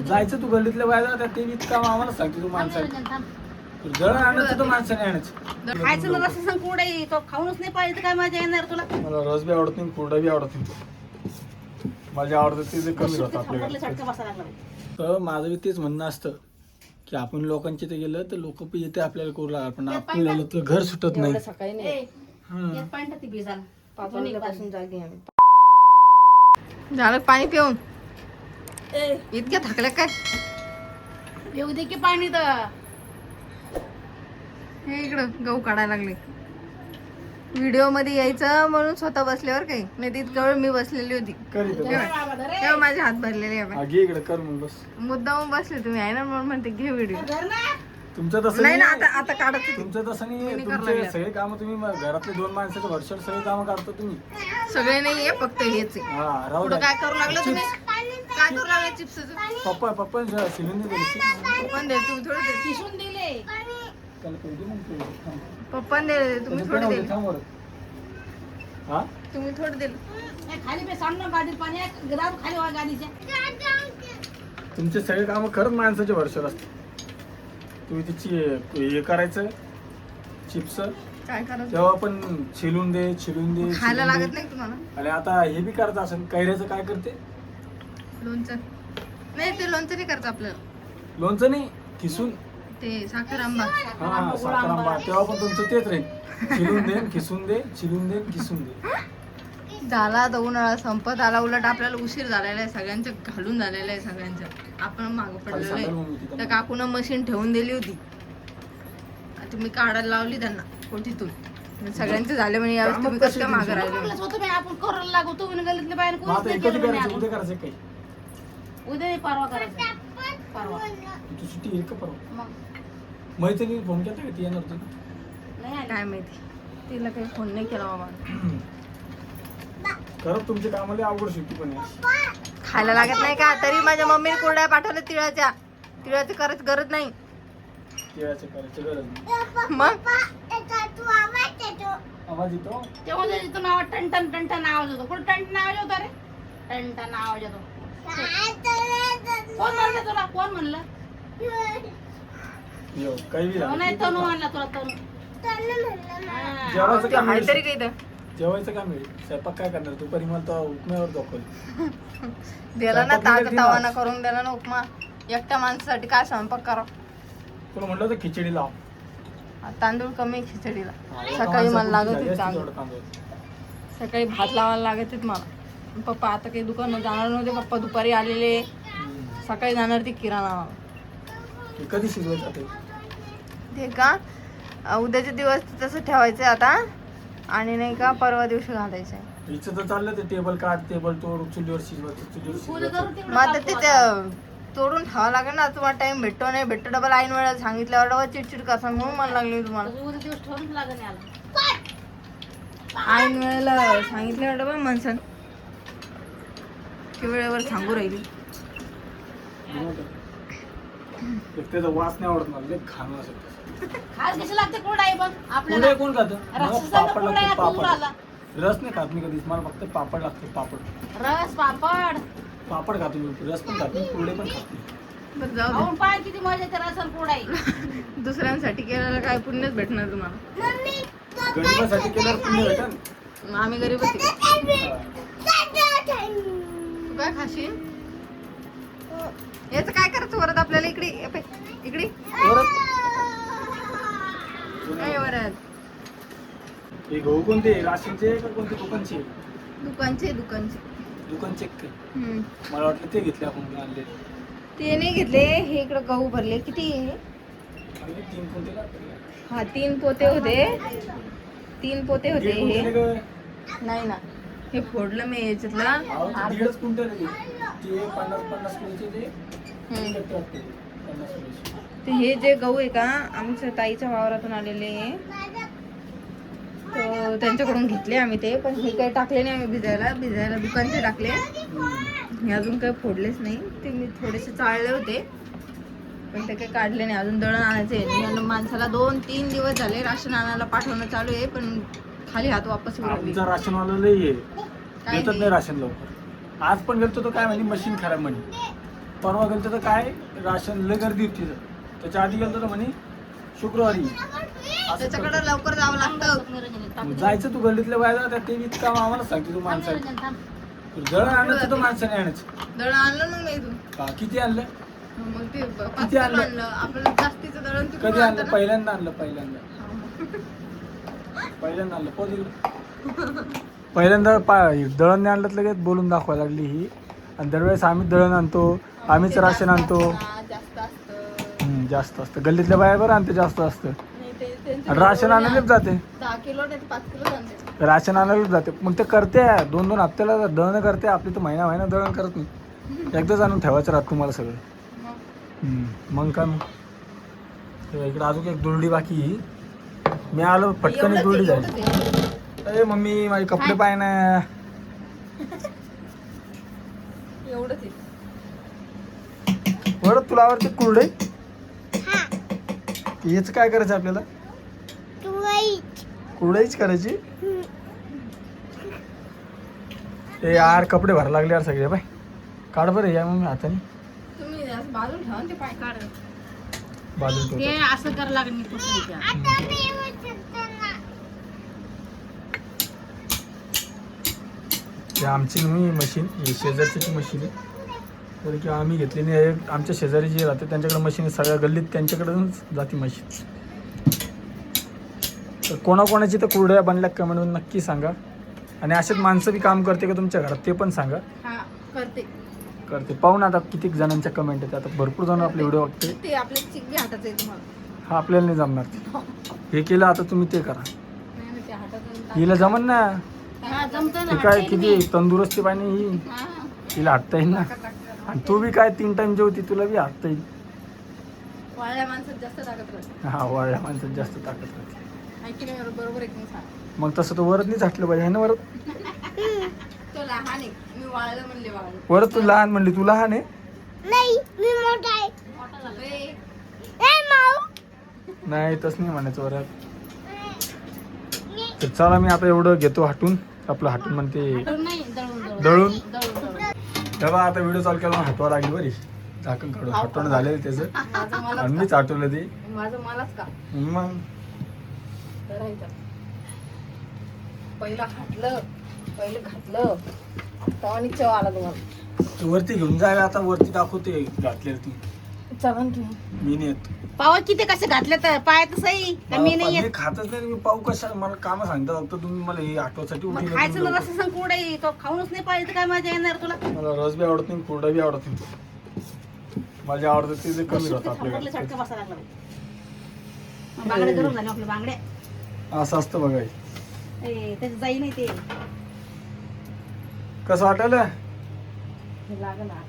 जायचं तू गल्लीतल्या बाहेर ते इतकं आम्हाला सांगते तू माणसं जळ आणायचं तर माणसाने आणायचं. खायचं ना रस्सा सांग कुरडई तो खाऊनच नाही पाहिजे काय मजा येणार तुला. मला रस बी आवडत नाही कुरडा बी आवडत नाही. माझी आवडत ते कमी राहतं आपल्याकडे. तर माझं बी तेच म्हणणं असतं की आपण लोकांच्या इथे गेलं तर लोक पण येते आपल्याला करू लागणार पण आपण गेलो तर घर सुटत नाही. सकाळी नाही झालं पाणी पिऊन इतक्या थकल्या काय येऊ दे की पाणी तर हे इकडं गहू काढायला लागले. व्हिडिओ मध्ये यायचं म्हणून स्वतः बसल्यावर काही नाही तितक्या वेळ मी बसलेली होती तेव्हा माझे हात भरलेले आहे. घे इकडे कर मग बस. मुद्दामून बसले तुम्ही आहे ना म्हणून म्हणते घे व्हिडिओ. तुमचं तसं नाही ना आता आता काढत तुमचं तसं नाही. तुमचे सगळे काम तुम्ही घरातले 2 माणसाच्या भरशावर सगळे काम करता तुम्ही. सगळे नाहीये फक्त हेच आहे. हा राहू पुढं द्या. काय करू लागलं तुम्ही काय करू लागले चिप्सचं पप्पा सिलेंडर दिले पण दे तुम्ही थोडं दे किसून दिले त्याला पैसे मग ते थांब. पप्पाने दिले तुम्ही थोडं दिले थांब बरं. हा तुम्ही थोडं दिलं. खाली पे सांग ना गाडीत पाणी आहे ग्राम खाली वा गाडीच्या. तुमचे सगळे काम खरंच माणसाच्या भरशावर असते. तुम्ही तिची हे करायचं चिप्स काय करायचं तेव्हा पण छिलून दे खायला लागत नाही तुम्हाला आणि आता हे बी करत असेल कैऱ्याचं काय करते लोणचं नाही ते लोणचं नाही करत आपल्याला लोणचं नाही किसून ते साखर आंबा हा साखर आंबा तेव्हा पण तुमचं तेच राहील छिलून दे किसून दे छिलून दे किसून दे. झाला आता उन्हाळा संपत आला उलट आपल्याला उशीर झालेला आहे सगळ्यांच्या घालून झालेला आहे सगळ्यांच्या आपण मागं पडलेलं आहे. त्या काकून मशीन ठेवून दिली होती तुम्ही काढायला लावली त्यांना कोठीतून सगळ्यांचे झाले म्हणे यावेळेस तुम्ही कसं काय मागं राहिले. तुम्ही आपण करायला लागू तुम्ही गल्लीतले बाहेर मग आता कोणीच हे कधी नाही करायचं केलं उद्या करायचं काही उद्या नाही, परवा करायचं परवा तू सुट्टी येईल का परवा मग मैत्रिणी फोन केला का ती येणार होती नाही आली. काय माहिती तिला काही फोन नाही केला बाबा. खरंच तुमच्या कामाला अवघड सुट्टी पण आहे. खायला लागत नाही का तरी माझ्या मम्मीने कुरड्या पाठवल्या तिळाची करायची गरज नाही तिळाचं करायचं गरज नाही. मग आवाज येतो तेव्हा तुझं नाव टन टन आवाज होतो कुठं टन आवाज होता रे टन आवाज होतो. कोण म्हणलं तुला कोण म्हणलं यो काही बी झालं. नाही तनू म्हणला तुला तनू हा. जेवायचं काय मिळेल काहीतरी काही जेवायचं काय मिळेल स्वयंपाक काय करणार दुपारी मला तर उपम्यावर दाखवलं दिला ना ताजा तवाना करून दिला ना उपमा एकट्या माणसासाठी काय स्वयंपाक करा. तुला म्हटलं होतं खिचडी लाव तांदूळ कमी आहे खिचडीला सकाळी मला लागत होते तांदूळ सकाळी भात लावायला लागत आहेत मला. पप्पा आता काही दुकानात जाणार नव्हते पप्पा दुपारी आलेले सकाळी जाणार ते किराणा. कधी शिजवायचं ते ते का उद्याचे दिवस तसं ठेवायचं आता आणि नाही का परवा दिवशी घालायचं आहे. हिचं तर चाललं ते टेबल काढ टेबल तोड चुलीवर शिजवायचं चुलीवर उद्या शिजवायचं. करू तेवढं मग आता कापून ते तोडून ठेवावं लागेल ना तुम्हाला टाइम भेटतो नाही भेटतो डबल ऐन वेळेला सांगितल्यावर डबल चिडचिड करता म्हणून मला लागली मी तुम्हाला उद्या दिवस ठेवून लागत नाही आला ऐन वेळेला सांगितल्यावर डबल म्हणसान की वेळेवर सांगू राहिली. एक त्याचा वास नाही आवडत मला लय खाणं असं खास कशी लागते कुरडई बघ आपल्याला कुरडई कोण खातं मला रस्सा पापड कुरडई लागतो आपण उराला. पापड रस नाही खात मी कधीच मला फक्त पापड लागते पापड रस पापड पापड खातो मी रस पण खातो मी कुरडे पण खातो मी. बरं जाऊ खाऊन पाय किती मजा येते रस आणि कुरडई दे दुसऱ्यांसाठी केलेलं काय पुण्यच भेटणार तुम्हाला. गरिबासाठी केल्यावर पुण्य भेटेल. मग आम्ही गरीब होती तू काय खाशील याचं काय करायचं वरत आपल्याला इकडे ये पाय, इकडे काय वरत हे गहू कोणते राशनचे का कोणते दुकानचे दुकानचे दुकानचे काय? हम्म. मला वाटलं ते घेतले आपण आणले ते नाही घेतले हे इकडं गहू भरले किती आहे? आणले 3 कोणते का हा 3 पोते होते 3 पोते होते दीड हे क्विंटल आहे नाही ना हे फोडलं मी याच्यातला अहो, ते दीडच क्विंटल आहे ते 50 किलोचे ते हम्म. 50 किलोचे. ते हे जे गहू आहे का आमच्या ताईच्या वावरातून आलेले आहे तर त्यांच्याकडून घेतले आम्ही ते पण हे काही टाकले नाही आम्ही भिजायला दुकानचे टाकले हे अजून काही फोडलेच नाही ते मी थोडेसे चाळले होते पण ते काही काढले नाही अजून दळण आणायचे माणसाला 2-3 दिवस झाले राशन आणायला पाठवणं चालू आहे पण खाली हात वापस येऊ लागले. आमचा राशनवाला लई आहे देतच नाही राशन लवकर. आज पण गेलतो तो काय म्हणे मशीन खराब म्हणे परवा गेलं तर काय राशन लय गर्दी होती तिथं. त्याच्या आधी गेलं तर म्हणे शुक्रवारी असं त्याच्याकडे लवकर जावं लागतं. करतो. जायचं तू गल्लीतल्या बाहेर ते बी काम आम्हाला सांगते तू माणसाने दळण आणायचं तर माणसाने आणायचं. दळण आणलं मग नाही तू का किती आणलं मग ते किती आणलं? आणलं आपल्याला जास्तीचं दळण तिकडून कधी आणतं आणलं ना. पहिल्यांदा आणलं पहिल्यांदा आणलं पोहोच पहिल्यांदा दळण नाही आणलं लगेच बोलून दाखवायला लागली ही. आणि दरवेळेस आम्ही दळण आणतो आम्हीच राशन आणतो. जास्त असतं जास्त असतं गल्लीतल्या बाया बरं आणते जास्त असतं. नाही ते त्यांचं आणि राशन आणायलाच जाते 10 किलो नाही 5 किलो आणते. राशन आणायलाच जाते. मग ते करते 2-2 हप्त्याला दळण करते. आपली तर महिना दळण करत नाही. एकदाच आणून ठेवायचं राहत तुम्हाला सगळं. मग काय मग इकडे अजून एक दुरडी बाकी ही. मी आलो पटकन एक दुरडी झाली. अरे मम्मी माझे कपडे पाय ना एवढंच आहे. बरं तुला आवडते कुरडे. हेच काय करायचं आपल्याला कुरडईच करायची. ए यार कपडे भरायला लागले यार सगळे बाय. काढ बरं या मग हाताने तुम्ही असं बाजून ठेवा ना ते पाय काढ. बाजून ते ठेवतो. असं करायला लागेल मी पुसून ते आमची मी मशीन शेजारची मशीन आहे. तर की आम्ही घेतली नाही. आमच्या शेजारी जे राहते त्यांच्याकडे मशीन आहे. सगळ्या गल्लीत त्यांच्याकडूनच जाते मशीन. तर कोणाकोणाची तर कुरड्या बनल्या कमेंटमध्ये नक्की सांगा. आणि असेच माणसं बी काम करते का तुमच्या घरात ते पण सांगा. हा करते पाहू ना आता किती जणांच्या कमेंट आहेत. आता भरपूर जण आपले व्हिडिओ बघते. ते आपल्या चिकबी हातात आहे तुम्हाला. हा आपल्याला नाही जमणार ते. हे केलं आता तुम्ही ते करा. नाही ना, ते हातात हिला जमन ना. हा जमतं ते ना काय किती तंदुरुस्ती पाहिजे ही. हा. हिला हातता येईल ना. आणि तू बी काय 3 टाइम जेवती तुला बी हातता येईल. वाळल्या माणसात जास्त ताकद राहते. हा वाळल्या माणसात जास्त ताकद राहते. ऐकी नाही बरोबर एक नाही सांग. मग तसं तर वरत नाही झाटलं पाहिजे ना. वरत तो लहान आहे मी वाळलं म्हणले वाळलं. वरत तू लहान म्हणली. तू लहान आहे. मोठा झालंय. नाही तसं नाही म्हणायचं वरत. तर चला मी आता एवढं घेतो हटून. आपलं हटून म्हणते दळून नाही दळून दळून. दळून तेव्हा आता व्हिडिओ चालू केला हटवा लागली बरी. झाकण काढून हटवणं झालेलं त्याचं. माझं आणि मलाच मीच आठवलं ते. माझं मलाच का मग करायचं. पहिलं घातलं तेव्हा आणि चव आला तुम्हाला. तू वरती घेऊन जावे. आता वरती दाखवते घातलेलं ती. चला ना तुम्ही. मी नाही येत. पाव किती कसे घातले तर पाय तर सही का मी नाही मी येत. खातच नाही. मी पाहू कशा मला काम सांगता फक्त तुम्ही मला हे आठवसाठी मग उठवलं खायचं तुम्ही ना लवकर. रस्सा सांग कुरडई तो खाऊनच नाही पाहिजे तर काय मजा येणार तुला. मला रस बी आवडत नाही कुरडा बी आवडत नाही. माझी आवडत ते कमी राहतं आपल्या आपले घरात. चटका बसा लागला बाई. मग बांगड्या धरून झाले आपल्या बांगड्या. असं असतं बघा हे. त्याची जाई नाही ते. कसं वाटायला. हे लागलं ना.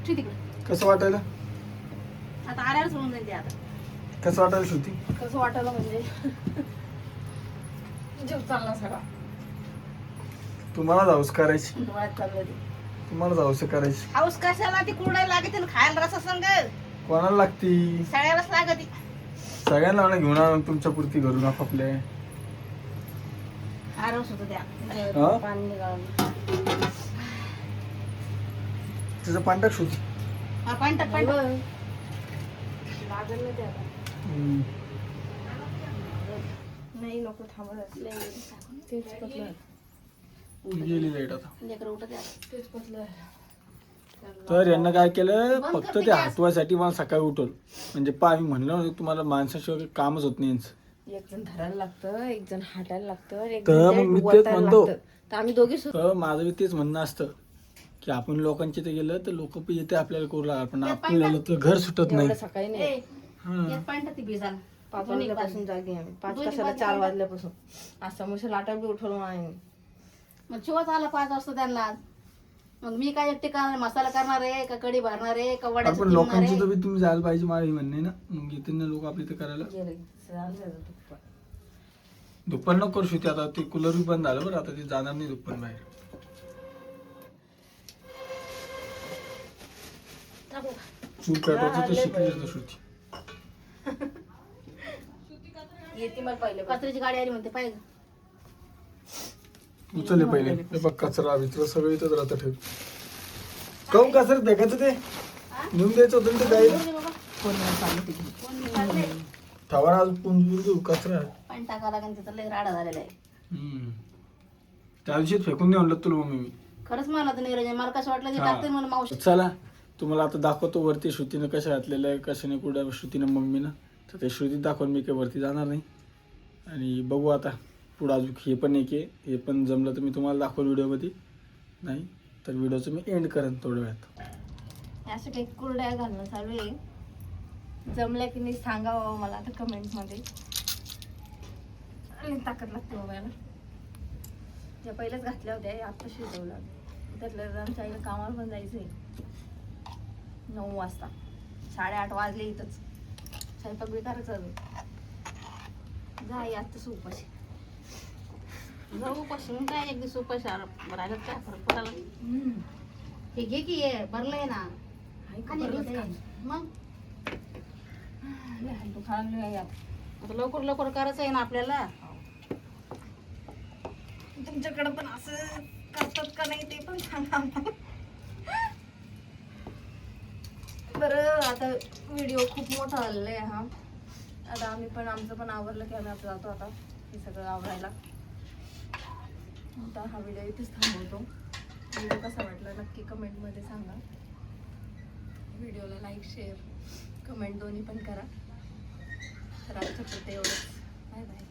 ठीक तिकडे कसं वाटायला. आता आल्यावरच होऊन जाईल ते आता. कसं वाटायला श्रुती. कसं वाटायला म्हणजे जीव चालला सगळा तुम्हाला जाऊस करायची. डोळ्यात चाललं ते. तुम्हाला जाऊस करायची. हाऊस कशाला ती कुरडाई लागते ना खायला रसा संग कोणाला लागती. सगळ्यालाच लागते. सगळ्यांना म्हणा घेऊन आणून तुमच्या पुरती घरून आपापल्या. आरवस होतो त्या हा? पाणी निघालं. तिचं पांढर श्रुती. हा, पाणी टाक पाणी टाक. लागल ना ते आता. नाही नको थांबत. तेच पतलं गेली लाईट आता. लेकरं उठत आहे. तेच पतलं. तर यांना काय केलं फक्त ते हटवायसाठी मला सकाळी उठवलं. म्हणजे पहा मी म्हणलं ना तुम्हाला माणसाशिवाय कामच होत नाही यांचं. एक जण धरायला लागतं एक जण हाटायला लागतं एक तर जण मग मी तेच वतायला म्हणतो. लागतं. तर आम्ही दोघी तर माझं बी तेच म्हणणं असतं की आपण लोकांच्या इथे गेलं तर लोक पण येते आपल्याला करू लागणार पण आपल्याला तर घर सुटत नाही. एवढं सकाळी नाही. ए, हा. यात पाणी टाक ती भिजायला. 5 वाजल्यापासून जागी आम्ही 5 कशाला 4 वाजल्यापासून. आज समोसा लाटा बी उठवलं मला. मग शिवच आला 5 वाजता त्यांना. मग मी काय एकटे करणार मसाला करणार आहे का कढी भरणार आहे का वड्याचं आपण किमणार लोकांची आहे? तर बी तुम्ही जायला पाहिजे मला हे म्हणणे ना. मग येते ना लोक आपली तर करायला. दुपार नको करू शकते. आता ते कूलर बी बंद झालं बरं. आता ते जाणार नाही दुपार बाहेर. टाकू का? चूल पेटवायचं तर शिकली जातं श्रुती. येते मग पहिले कचऱ्याची गाडी आली म्हणते पाहिजे. उचलले पहिले. हे बघ कचरा बिचरा सगळं इथंच राहतं ठेव. काऊन कसरत फेकायचं ते नेऊन द्यायचं होतं ना ते गाई कोण नाही चालू तिकडे. कोण निघाले? ठवारा आज पुंजून देऊ कचरा पाणी टाकावं लागेल तिथं लय राडा झालेला आहे. त्या दिवशीच फेकून देऊन आणलं तुला मम्मी मी. खरंच मला होतं निरोजन मला कसं वाटलं ते हा. टाकते म्हणून मावशी. चला तुम्हाला आता दाखवतो वरती श्रुतीनं कशा घातलेलं आहे कशाने कुठं श्रुतीनं मम्मीनं तर ते श्रुतीत दाखवून मी काही वरती जाणार नाही आणि बघू आता पुढं अजून हे पण एक आहे हे पण जमलं तर मी तुम्हाला दाखवलं व्हिडिओमध्ये नाही तर व्हिडिओचं मी एंड करेन थोड्या वेळात. असं काही कुरड्या घालणं चालू आहे. जमलं की नाही सांगावं मला आता कमेंटमध्ये. आणि ताकद लागते मोबाईलला. ज्या पहिल्याच घातल्या होत्या आता शिजवलं त्यातलं आमच्या आईला कामाला पण जायचं आहे 9 वाजता 8:30 वाजले इथंच स्वयंपाक बी करायचं अजून. जाई आत्ताच उपाशी. जाऊ उपाशी मग काय एक दिवस उपाशी राहिलं काय फरक पडायला. हे घे की ये भरलंय ना आणि बरंच हे मग लय हलतो खायला लय यात. आता लवकर लवकर करायचं आहे ना आपल्याला. तुमच्याकडे पण असं करतात का नाही ते पण सांगा आम्हाला. बरं आता व्हिडिओ खूप मोठा झालेला आहे हा. आता आम्ही पण आमचं पण आवरलं की आम्ही आता जातो आता हे सगळं आवरायला. आता हा व्हिडिओ इथेच थांबवतो. व्हिडिओ कसा वाटला नक्की कमेंटमध्ये सांगा. व्हिडिओला लाईक शेअर कमेंट दोन्ही पण करा. तर आमच्यापुरतं एवढंच. Bye bye.